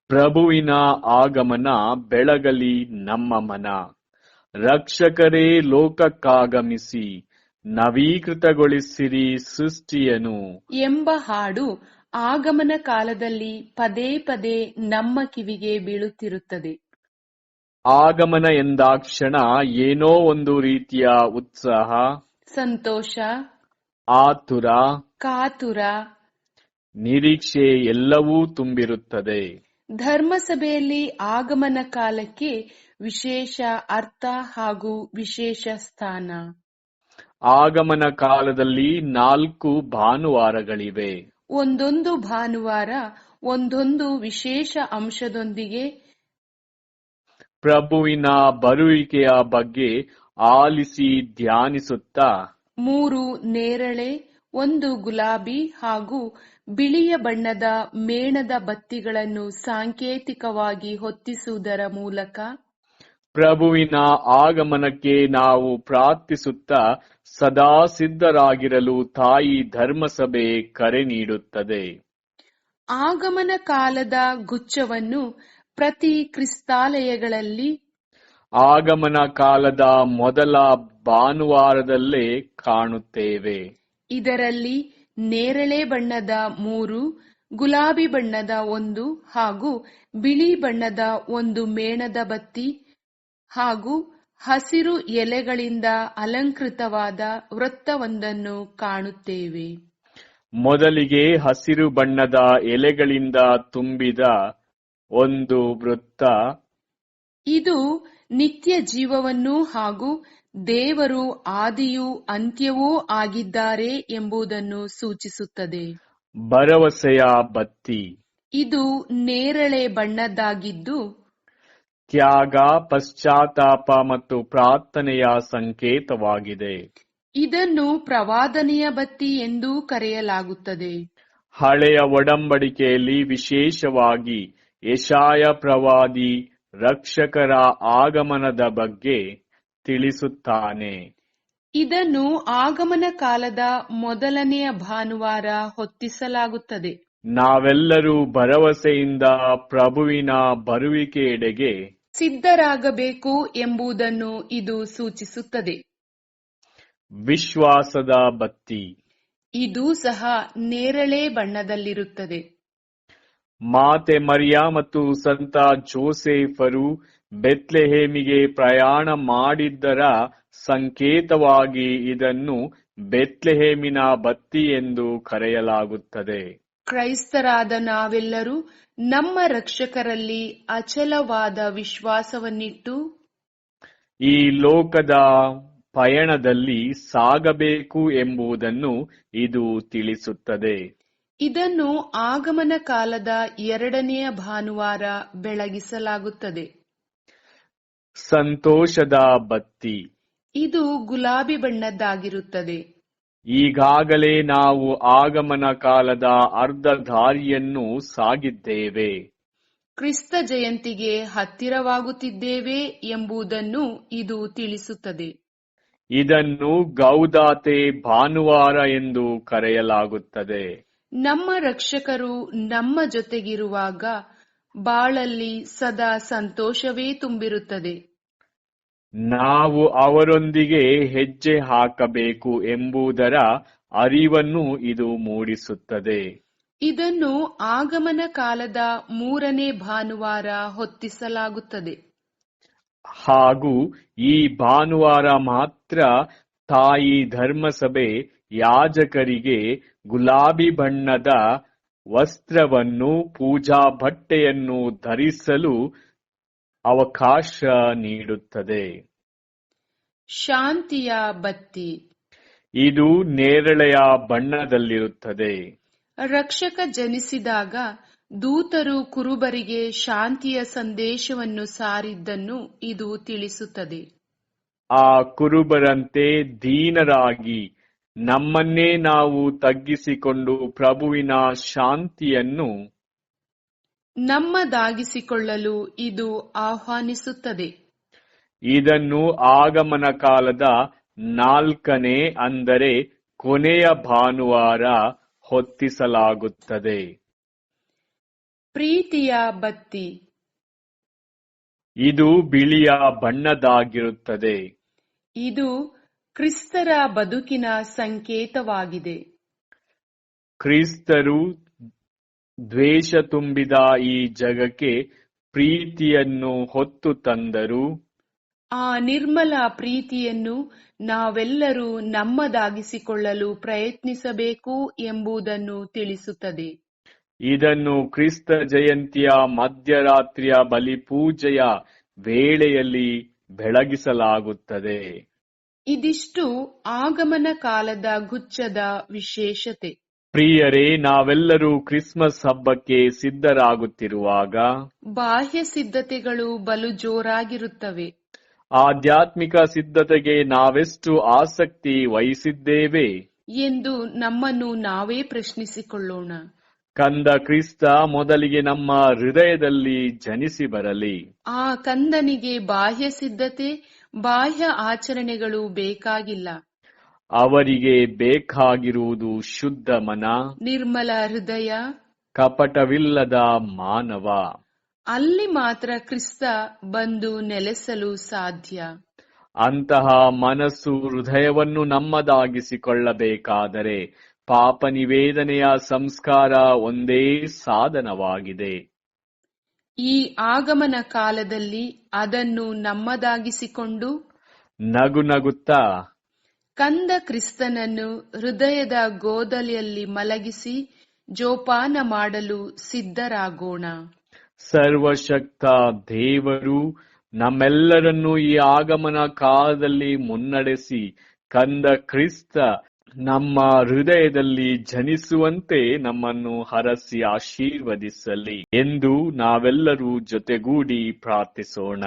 ಪ್ರಭುವಿನ ಆಗಮನ ಬೆಳಗಲಿ ನಮ್ಮ ಮನ. ರಕ್ಷಕರೇ ಲೋಕಕ್ಕಾಗಮಿಸಿ ನವೀಕೃತಗೊಳಿಸಿರಿ ಸೃಷ್ಟಿಯನು ಎಂಬ ಹಾಡು ಆಗಮನ ಕಾಲದಲ್ಲಿ ಪದೇ ಪದೇ ನಮ್ಮ ಕಿವಿಗೆ ಬೀಳುತ್ತಿರುತ್ತದೆ. ಆಗಮನ ಎಂದಾಕ್ಷಣ ಏನೋ ಒಂದು ರೀತಿಯ ಉತ್ಸಾಹ, ಸಂತೋಷ, ಆತುರ, ಕಾತುರ, ನಿರೀಕ್ಷೆ ಎಲ್ಲವೂ ತುಂಬಿರುತ್ತದೆ. ಧರ್ಮಸಭೆಯಲ್ಲಿ ಆಗಮನ ಕಾಲಕ್ಕೆ ವಿಶೇಷ ಅರ್ಥ ಹಾಗೂ ವಿಶೇಷ ಸ್ಥಾನ. ಆಗಮನ ಕಾಲದಲ್ಲಿ 4 ಭಾನುವಾರಗಳಿವೆ. ಒಂದೊಂದು ಭಾನುವಾರ ಒಂದೊಂದು ವಿಶೇಷ ಅಂಶದೊಂದಿಗೆ ಪ್ರಭುವಿನ ಬರುವಿಕೆಯ ಬಗ್ಗೆ ಆಲಿಸಿ ಧ್ಯಾನಿಸುತ್ತಾ 3 ನೇರಳೆ, 1 ಗುಲಾಬಿ ಹಾಗೂ ಬಿಳಿಯ ಬಣ್ಣದ ಮೇಣದ ಬತ್ತಿಗಳನ್ನು ಸಾಂಕೇತಿಕವಾಗಿ ಹೊತ್ತಿಸುವುದರ ಮೂಲಕ ಪ್ರಭುವಿನ ಆಗಮನಕ್ಕೆ ನಾವು ಪ್ರಾರ್ಥಿಸುತ್ತಾ ಸದಾ ಸಿದ್ಧರಾಗಿರಲು ತಾಯಿ ಧರ್ಮಸಭೆ ಕರೆ ನೀಡುತ್ತದೆ. ಆಗಮನ ಕಾಲದ ಗುಚ್ಛವನ್ನು ಪ್ರತಿ ಕ್ರಿಸ್ತಾಲಯಗಳಲ್ಲಿ ಆಗಮನ ಕಾಲದ ಮೊದಲ ಭಾನುವಾರದಲ್ಲೇ ಕಾಣುತ್ತೇವೆ. ಇದರಲ್ಲಿ ನೇರಳೆ ಬಣ್ಣದ 3, ಗುಲಾಬಿ ಬಣ್ಣದ 1 ಹಾಗೂ ಬಿಳಿ ಬಣ್ಣದ 1 ಮೇಣದ ಬತ್ತಿ ಹಾಗೂ ಹಸಿರು ಎಲೆಗಳಿಂದ ಅಲಂಕೃತವಾದ ವೃತ್ತವೊಂದನ್ನು ಕಾಣುತ್ತೇವೆ. ಮೊದಲಿಗೆ ಹಸಿರು ಬಣ್ಣದ ಎಲೆಗಳಿಂದ ತುಂಬಿದ ಒಂದು ವೃತ್ತ, ಇದು ನಿತ್ಯ ಜೀವವನ್ನು ಹಾಗೂ ದೇವರು ಆದಿಯೂ ಅಂತ್ಯವೂ ಆಗಿದ್ದಾರೆ ಎಂಬುದನ್ನು ಸೂಚಿಸುತ್ತದೆ. ಭರವಸೆಯ ಬತ್ತಿ, ಇದು ನೇರಳೆ ಬಣ್ಣದ್ದಾಗಿದ್ದು ತ್ಯಾಗ, ಪಶ್ಚಾತ್ತಾಪ ಮತ್ತು ಪ್ರಾರ್ಥನೆಯ ಸಂಕೇತವಾಗಿದೆ. ಇದನ್ನು ಪ್ರವಾದನೆಯ ಬತ್ತಿ ಎಂದೂ ಕರೆಯಲಾಗುತ್ತದೆ. ಹಳೆಯ ಒಡಂಬಡಿಕೆಯಲ್ಲಿ ವಿಶೇಷವಾಗಿ ಯೆಶಾಯ ಪ್ರವಾದಿ ರಕ್ಷಕರ ಆಗಮನದ ಬಗ್ಗೆ ತಿಳಿಸುತ್ತಾನೆ. ಇದನ್ನು ಆಗಮನ ಕಾಲದ ಮೊದಲನೆಯ ಭಾನುವಾರ ಹೊತ್ತಿಸಲಾಗುತ್ತದೆ. ನಾವೆಲ್ಲರೂ ಭರವಸೆಯಿಂದ ಪ್ರಭುವಿನ ಬರುವಿಕೆಯೆಡೆಗೆ ಸಿದ್ಧರಾಗಬೇಕು ಎಂಬುದನ್ನು ಇದು ಸೂಚಿಸುತ್ತದೆ. ವಿಶ್ವಾಸದ ಬತ್ತಿ, ಇದು ಸಹ ನೇರಳೆ ಬಣ್ಣದಲ್ಲಿರುತ್ತದೆ. ಮಾತೆ ಮರಿಯಾ ಮತ್ತು ಸಂತ ಜೋಸೆಫರು ಬೆತ್ಲೆಹೇಮಿಗೆ ಪ್ರಯಾಣ ಮಾಡಿದ್ದರ ಸಂಕೇತವಾಗಿ ಇದನ್ನು ಬೆತ್ಲೆಹೇಮಿನ ಬತ್ತಿ ಎಂದು ಕರೆಯಲಾಗುತ್ತದೆ. ಕ್ರೈಸ್ತರಾದ ನಾವೆಲ್ಲರೂ ನಮ್ಮ ರಕ್ಷಕರಲ್ಲಿ ಅಚಲವಾದ ವಿಶ್ವಾಸವನ್ನಿಟ್ಟು ಈ ಲೋಕದ ಪಯಣದಲ್ಲಿ ಸಾಗಬೇಕು ಎಂಬುದನ್ನು ಇದು ತಿಳಿಸುತ್ತದೆ. ಇದನ್ನು ಆಗಮನ ಕಾಲದ 2ನೆಯ ಭಾನುವಾರ ಬೆಳಗಿಸಲಾಗುತ್ತದೆ. ಸಂತೋಷದ ಬತ್ತಿ, ಇದು ಗುಲಾಬಿ ಬಣ್ಣದ್ದಾಗಿರುತ್ತದೆ. ಈಗಾಗಲೇ ನಾವು ಆಗಮನ ಕಾಲದ ಅರ್ಧ ದಾರಿಯನ್ನು ಸಾಗಿದ್ದೇವೆ. ಕ್ರಿಸ್ತ ಜಯಂತಿಗೆ ಹತ್ತಿರವಾಗುತ್ತಿದ್ದೇವೆ ಎಂಬುದನ್ನು ಇದು ತಿಳಿಸುತ್ತದೆ. ಇದನ್ನು ಗೌದಾತೆ ಭಾನುವಾರ ಎಂದು ಕರೆಯಲಾಗುತ್ತದೆ. ನಮ್ಮ ರಕ್ಷಕರು ನಮ್ಮ ಜೊತೆಗಿರುವಾಗ ಬಾಳಲ್ಲಿ ಸದಾ ಸಂತೋಷವೇ ತುಂಬಿರುತ್ತದೆ. ನಾವು ಅವರೊಂದಿಗೆ ಹೆಜ್ಜೆ ಹಾಕಬೇಕು ಎಂಬುದರ ಅರಿವನ್ನು ಇದು ಮೂಡಿಸುತ್ತದೆ. ಇದನ್ನು ಆಗಮನ ಕಾಲದ 3ನೇ ಭಾನುವಾರ ಹೊತ್ತಿಸಲಾಗುತ್ತದೆ. ಹಾಗೂ ಈ ಭಾನುವಾರ ಮಾತ್ರ ತಾಯಿ ಧರ್ಮಸಭೆ ಯಾಜಕರಿಗೆ ಗುಲಾಬಿ ಬಣ್ಣದ ವಸ್ತ್ರವನ್ನು, ಪೂಜಾ ಬಟ್ಟೆಯನ್ನು ಧರಿಸಲು ಅವಕಾಶ ನೀಡುತ್ತದೆ. ಶಾಂತಿಯ ಬತ್ತಿ, ಇದು ನೇರಳೆಯ ಬಣ್ಣದಲ್ಲಿರುತ್ತದೆ. ರಕ್ಷಕ ಜನಿಸಿದಾಗ ದೂತರು ಕುರುಬರಿಗೆ ಶಾಂತಿಯ ಸಂದೇಶವನ್ನು ಸಾರಿದ್ದನ್ನು ಇದು ತಿಳಿಸುತ್ತದೆ. ಆ ಕುರುಬರಂತೆ ದೀನರಾಗಿ ನಮ್ಮನ್ನೇ ನಾವು ತಗ್ಗಿಸಿಕೊಂಡು ಪ್ರಭುವಿನ ಶಾಂತಿಯನ್ನು ನಮ್ಮದಾಗಿಸಿಕೊಳ್ಳಲು ಇದು ಆಹ್ವಾನಿಸುತ್ತದೆ. ಇದನ್ನು ಆಗಮನ ಕಾಲದ 4ನೇ ಅಂದರೆ ಕೊನೆಯ ಭಾನುವಾರ ಹೊತ್ತಿಸಲಾಗುತ್ತದೆ. ಪ್ರೀತಿಯ ಬತ್ತಿ. ಇದು ಬಿಳಿಯ ಬಣ್ಣದಾಗಿರುತ್ತದೆ. ಇದು ಕ್ರಿಸ್ತರ ಬದುಕಿನ ಸಂಕೇತವಾಗಿದೆ. ಕ್ರಿಸ್ತರು ದ್ವೇಷ ತುಂಬಿದ ಈ ಜಗಕ್ಕೆ ಪ್ರೀತಿಯನ್ನು ಹೊತ್ತು ತಂದರು. ಆ ನಿರ್ಮಲ ಪ್ರೀತಿಯನ್ನು ನಾವೆಲ್ಲರೂ ನಮ್ಮದಾಗಿಸಿಕೊಳ್ಳಲು ಪ್ರಯತ್ನಿಸಬೇಕು ಎಂಬುದನ್ನು ತಿಳಿಸುತ್ತದೆ. ಇದನ್ನು ಕ್ರಿಸ್ತ ಜಯಂತಿಯ ಮಧ್ಯರಾತ್ರಿಯ ಬಲಿಪೂಜೆಯ ವೇಳೆಯಲ್ಲಿ ಬೆಳಗಿಸಲಾಗುತ್ತದೆ. ಇದಿಷ್ಟು ಆಗಮನ ಕಾಲದ ಗುಚ್ಛದ ವಿಶೇಷತೆ. ಪ್ರಿಯರೇ, ನಾವೆಲ್ಲರೂ ಕ್ರಿಸ್ಮಸ್ ಹಬ್ಬಕ್ಕೆ ಸಿದ್ಧರಾಗುತ್ತಿರುವಾಗ ಬಾಹ್ಯ ಸಿದ್ಧತೆಗಳು ಬಲು ಜೋರಾಗಿರುತ್ತವೆ. ಆಧ್ಯಾತ್ಮಿಕ ಸಿದ್ಧತೆಗೆ ನಾವೆಷ್ಟು ಆಸಕ್ತಿ ವಹಿಸಿದ್ದೇವೆ ಎಂದು ನಮ್ಮನ್ನು ನಾವೇ ಪ್ರಶ್ನಿಸಿಕೊಳ್ಳೋಣ. ಕಂದ ಕ್ರಿಸ್ತ ಮೊದಲಿಗೆ ನಮ್ಮ ಹೃದಯದಲ್ಲಿ ಜನಿಸಿ ಬರಲಿ. ಆ ಕಂದನಿಗೆ ಬಾಹ್ಯ ಸಿದ್ಧತೆ, ಬಾಹ್ಯ ಆಚರಣೆಗಳು ಬೇಕಾಗಿಲ್ಲ. ಅವರಿಗೆ ಬೇಕಾಗಿರುವುದು ಶುದ್ಧ ಮನ, ನಿರ್ಮಲ ಹೃದಯ, ಕಪಟವಿಲ್ಲದ ಮಾನವ. ಅಲ್ಲಿ ಮಾತ್ರ ಕ್ರಿಸ್ತ ಬಂದು ನೆಲೆಸಲು ಸಾಧ್ಯ. ಅಂತಹ ಮನಸ್ಸು ಹೃದಯವನ್ನು ನಮ್ಮದಾಗಿಸಿಕೊಳ್ಳಬೇಕಾದರೆ ಪಾಪ ನಿವೇದನೆಯ ಸಂಸ್ಕಾರ ಒಂದೇ ಸಾಧನವಾಗಿದೆ. ಈ ಆಗಮನ ಕಾಲದಲ್ಲಿ ಅದನ್ನು ನಮ್ಮದಾಗಿಸಿಕೊಂಡು ನಗು ನಗುತ್ತಾ ಕಂದ ಕ್ರಿಸ್ತನನ್ನು ಹೃದಯದ ಗೋದಲಿಯಲ್ಲಿ ಮಲಗಿಸಿ ಜೋಪಾನ ಮಾಡಲು ಸಿದ್ಧರಾಗೋಣ. ಸರ್ವಶಕ್ತ ದೇವರು ನಮ್ಮೆಲ್ಲರನ್ನೂ ಈ ಆಗಮನ ಕಾಲದಲ್ಲಿ ಮುನ್ನಡೆಸಿ ಕಂದ ಕ್ರಿಸ್ತ ನಮ್ಮ ಹೃದಯದಲ್ಲಿ ಜನಿಸುವಂತೆ ನಮ್ಮನ್ನು ಹರಸಿ ಆಶೀರ್ವದಿಸಲಿ ಎಂದು ನಾವೆಲ್ಲರೂ ಜೊತೆಗೂಡಿ ಪ್ರಾರ್ಥಿಸೋಣ.